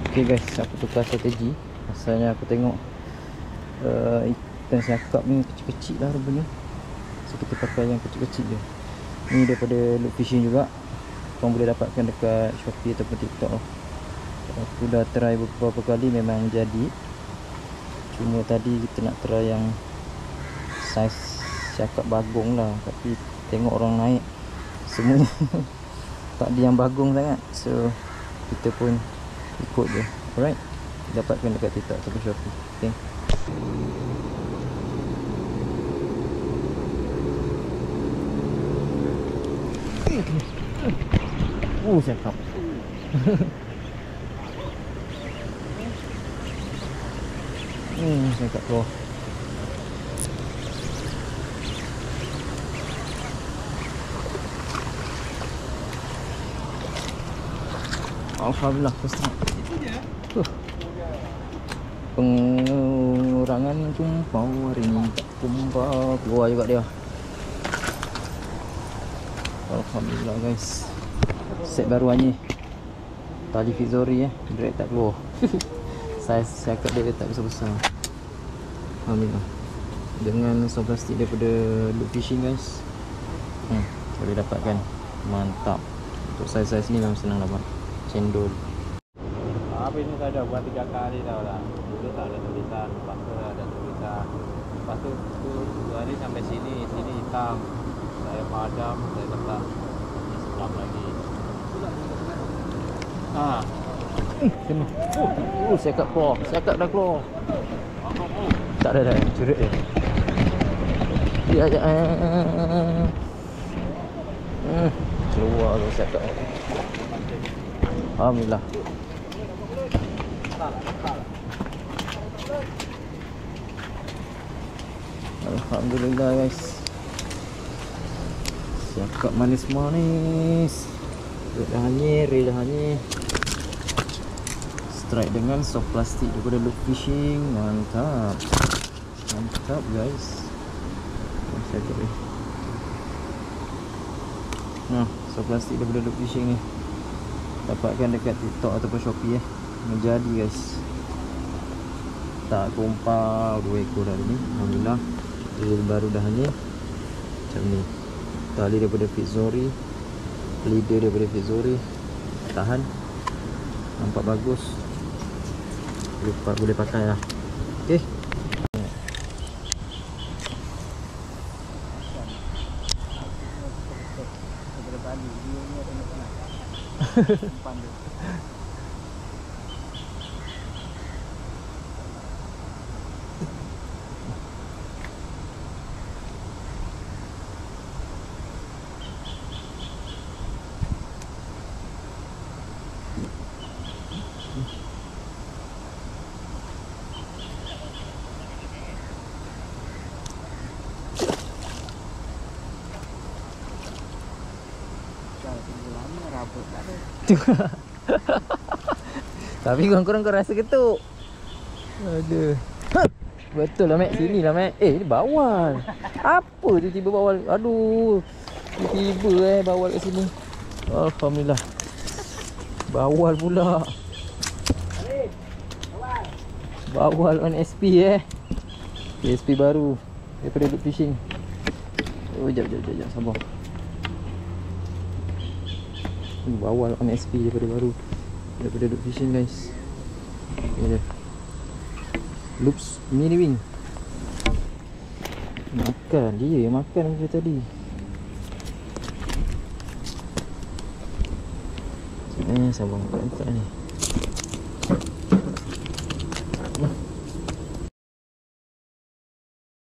Okay guys, aku tukar strategi. Asalnya aku tengok ikan siakap ni kecil-kecil lah rupanya, so kita pakai yang kecil-kecil je. Ni daripada Loop Fishing juga, korang boleh dapatkan dekat Shopee ataupun TikTok lah. Aku dah try beberapa kali, memang jadi. Cuma tadi kita nak try yang saiz siakap bagong lah, tapi tengok orang naik semuanya tak ada yang bagong sangat, so kita pun ikut je. Alright, dapatkan dekat TikTok ataupun Shopee. Okay. Siakap. Siakap keluar. Alhamdulillah, first time. Pengurangan jumpa hari ni, tak jumpa. Keluar juga dia. Alhamdulillah guys. Set baru ni, tali Fizori direct tak keluar. Saiz siakap dia tak besar-besar. Alhamdulillah. Dengan saw plastik daripada Loop Fishing guys, boleh dapatkan. Mantap. Untuk saiz-saiz ni memang senang dapat. Cendol. Apa ini saya dah buat 3 kali dah lah. Dulu tak ada tulisan, lepas tu ada tulisan. Lepas tu hari sampai sini hitam. Saya padam, saya letak di sebelah lagi. Kena. Siakap keluar. Siakap dah keluar. Tak ada dah, curut dia. Ya. Keluar tu siakap. Alhamdulillah. Alhamdulillah guys. Siakap manis-manis. Dah hanyir. Strike dengan soft plastik daripada Loop Fishing. Mantap. Mantap guys. Siakap ni. Soft plastik daripada Loop Fishing ni dapatkan dekat TikTok ataupun Shopee menjadi guys. Tak kompau 2 ekor dah ni. Alhamdulillah. Reel baru dah hanyir. Macam ni. Tali daripada Fizori, leader daripada Fizori. Tahan. Nampak bagus. Boleh pakai lah. Okay. Tapi korang rasa ketuk. Aduh. Betul lah Mek, sini lah Mek. Ni bawal. Apa tiba-tiba bawal? Aduh. Tiba-tiba bawal kat sini. Alhamdulillah. Bawal pula. Bawal on SP SP baru daripada Loop Fishing. Jap, sabar. Bawal on SP daripada Loop Fishing guys. Ni dia. Loops mini wing. Makan dia yang makan macam tadi. Sabar, tak ni.